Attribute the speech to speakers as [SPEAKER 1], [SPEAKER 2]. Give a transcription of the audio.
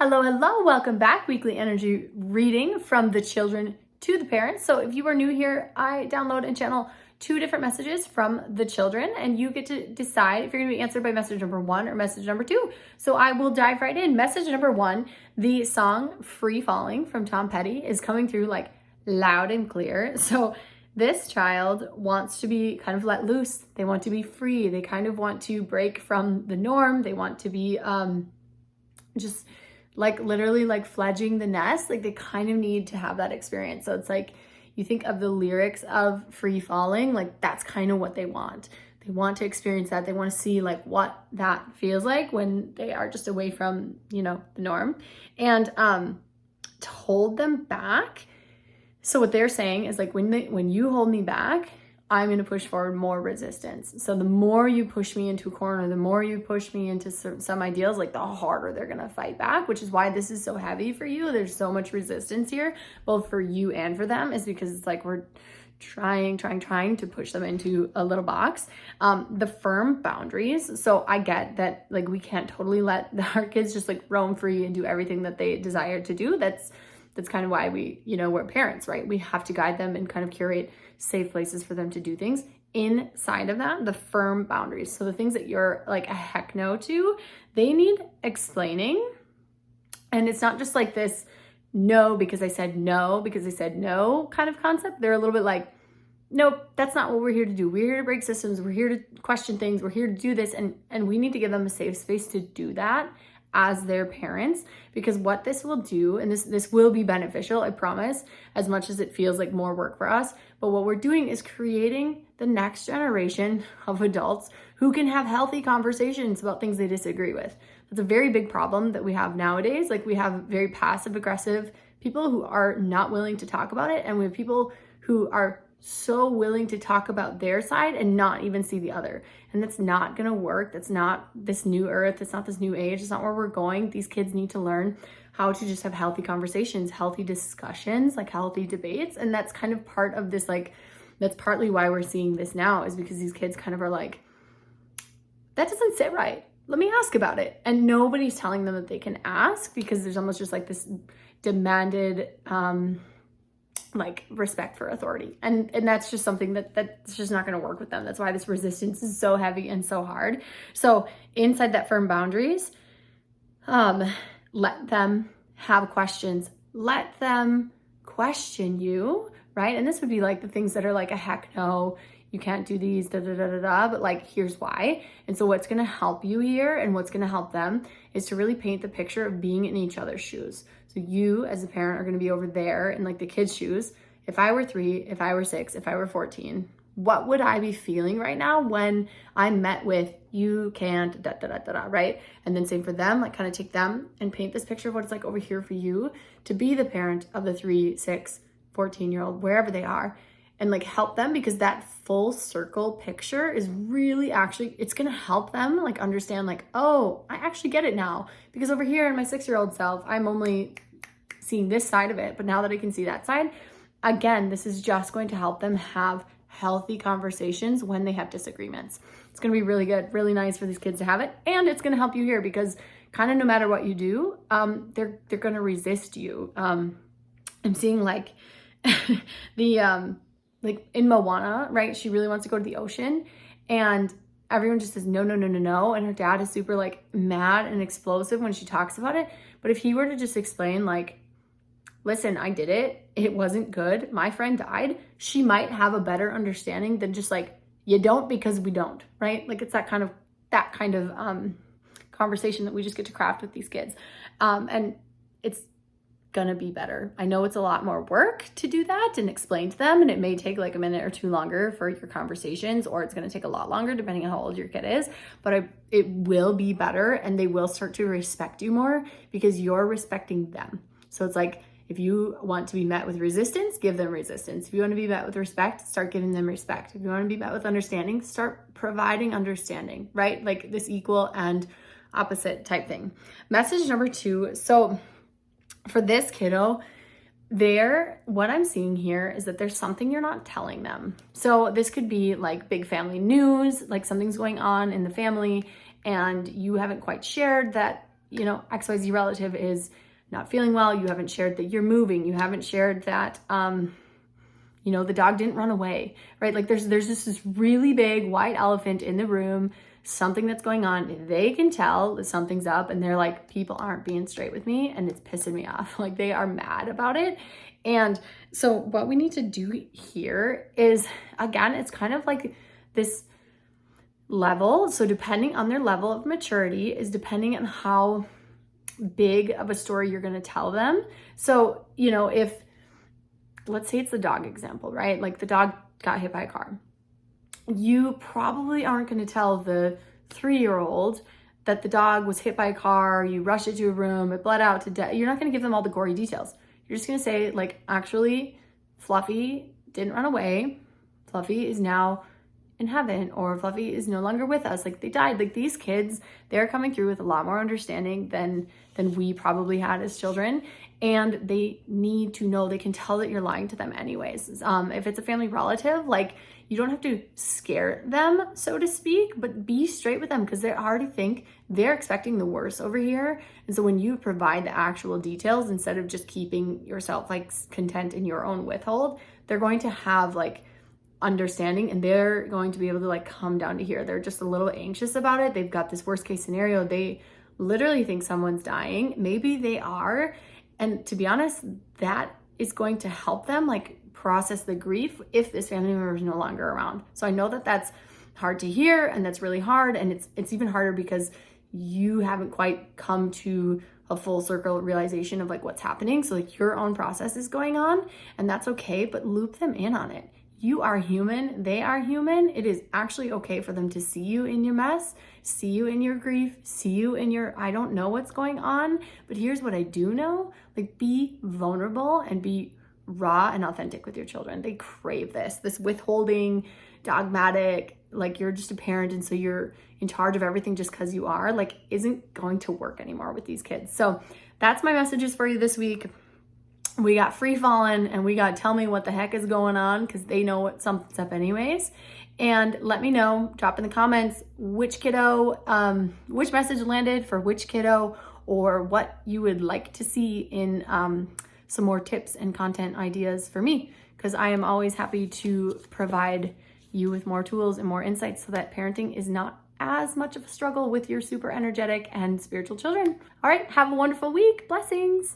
[SPEAKER 1] Hello, hello, welcome back. Weekly energy reading from the children to the parents. So if you are new here, I download and channel 2 different messages from the children, and you get to decide if you're going to be answered by message number 1 or message number 2. So I will dive right in. Message number 1, the song Free Falling from Tom Petty is coming through like loud and clear. So this child wants to be kind of let loose. They want to be free. They kind of want to break from the norm. They want to be just like literally like fledging the nest. Like they kind of need to have that experience. So it's like, you think of the lyrics of Free Falling, like that's kind of what they want. They want to experience that. They want to see like what that feels like when they are just away from, the norm, and to hold them back. So what they're saying is like, when you hold me back, I'm going to push forward more resistance. So the more you push me into a corner, the more you push me into some ideals, like the harder they're going to fight back, which is why this is so heavy for you. There's so much resistance here, both for you and for them, is because it's like we're trying to push them into a little box. The firm boundaries. So I get that like we can't totally let our kids just like roam free and do everything that they desire to do. That's kind of why we're parents, right? We have to guide them and kind of curate safe places for them to do things. Inside of that, the firm boundaries. So the things that you're like a heck no to, they need explaining. And it's not just like this no because I said no kind of concept. They're a little bit like, nope, that's not what we're here to do. We're here to break systems. We're here to question things. We're here to do this. And we need to give them a safe space to do that as their parents, because what this will do, and this will be beneficial, I promise, as much as it feels like more work for us, but what we're doing is creating the next generation of adults who can have healthy conversations about things they disagree with. That's a very big problem that we have nowadays. Like we have very passive aggressive people who are not willing to talk about it, and we have people who are so willing to talk about their side and not even see the other. And that's not going to work. That's not this new earth. It's not this new age. It's not where we're going. These kids need to learn how to just have healthy conversations, healthy discussions, like healthy debates. And that's kind of part of this, like, that's partly why we're seeing this now, is because these kids kind of are like, that doesn't sit right. Let me ask about it. And nobody's telling them that they can ask, because there's almost just like this demanded, like respect for authority. And that's just something that's just not going to work with them. That's why this resistance is so heavy and so hard. So inside that firm boundaries, let them have questions, let them question you, right? And this would be like the things that are like a heck no, you can't do these, but like, here's why. And so what's going to help you here and what's going to help them is to really paint the picture of being in each other's shoes. So you as a parent are going to be over there in like the kids' shoes. If I were 3, if I were 6, if I were 14, what would I be feeling right now when I'm met with, you can't, right? And then same for them, like kind of take them and paint this picture of what it's like over here for you to be the parent of the 3, 6, 14-year-old, wherever they are, and like help them, because that full circle picture is really actually, it's going to help them like understand like, oh, I actually get it now, because over here in my 6-year-old self, I'm only seeing this side of it. But now that I can see that side, again, this is just going to help them have healthy conversations when they have disagreements. It's going to be really good, really nice for these kids to have it. And it's going to help you here, because kind of no matter what you do, they're going to resist you. I'm seeing like like in Moana, right? She really wants to go to the ocean, and everyone just says no. And her dad is super like mad and explosive when she talks about it. But if he were to just explain like, listen, I did it. It wasn't good. My friend died. She might have a better understanding than just like, you don't because we don't, right? Like it's that kind of conversation that we just get to craft with these kids. And it's gonna be better. I know it's a lot more work to do that and explain to them, and it may take like a minute or 2 longer for your conversations, or it's gonna take a lot longer depending on how old your kid is, but it will be better, and they will start to respect you more because you're respecting them. So it's like, if you want to be met with resistance, give them resistance. If you want to be met with respect, start giving them respect. If you want to be met with understanding, start providing understanding, right? Like this equal and opposite type thing. Message number 2. So for this kiddo, what I'm seeing here is that there's something you're not telling them. So this could be like big family news, like something's going on in the family and you haven't quite shared that you know, XYZ relative is not feeling well. You haven't shared that you're moving. You haven't shared that, you know, the dog didn't run away, right? Like there's just this really big white elephant in the room, something that's going on. They can tell that something's up and they're like, people aren't being straight with me and it's pissing me off. Like they are mad about it. And so what we need to do here is, again, it's kind of like this level. So depending on their level of maturity is depending on how big of a story you're going to tell them. So, you know, if let's say it's the dog example, right? Like the dog got hit by a car. You probably aren't going to tell the 3-year-old that the dog was hit by a car, you rushed it to a room, it bled out to death. You're not going to give them all the gory details. You're just going to say, like, actually, Fluffy didn't run away. Fluffy is now in heaven, or Fluffy is no longer with us. Like, they died. Like, these kids, they're coming through with a lot more understanding than we probably had as children. And they need to know, they can tell that you're lying to them anyways. If it's a family relative, like, you don't have to scare them, so to speak, but be straight with them because they already think they're expecting the worst over here. And so when you provide the actual details, instead of just keeping yourself like content in your own withhold, they're going to have like understanding and they're going to be able to like come down to here. They're just a little anxious about it. They've got this worst case scenario. They literally think someone's dying. Maybe they are. And to be honest, that is going to help them like process the grief if this family member is no longer around. So I know that that's hard to hear and that's really hard. And it's even harder because you haven't quite come to a full circle realization of like what's happening. So like your own process is going on and that's okay, but loop them in on it. You are human. They are human. It is actually okay for them to see you in your mess, see you in your grief, see you in your, I don't know what's going on, but here's what I do know. Like be vulnerable and be raw and authentic with your children. They crave this withholding, dogmatic, like you're just a parent and so you're in charge of everything just because you are, like isn't going to work anymore with these kids. So that's my messages for you this week. We got free falling and we got tell me what the heck is going on because they know what something's up anyways. And let me know, drop in the comments which kiddo, which message landed for which kiddo or what you would like to see in some more tips and content ideas for me, because I am always happy to provide you with more tools and more insights so that parenting is not as much of a struggle with your super energetic and spiritual children. All right, have a wonderful week. Blessings.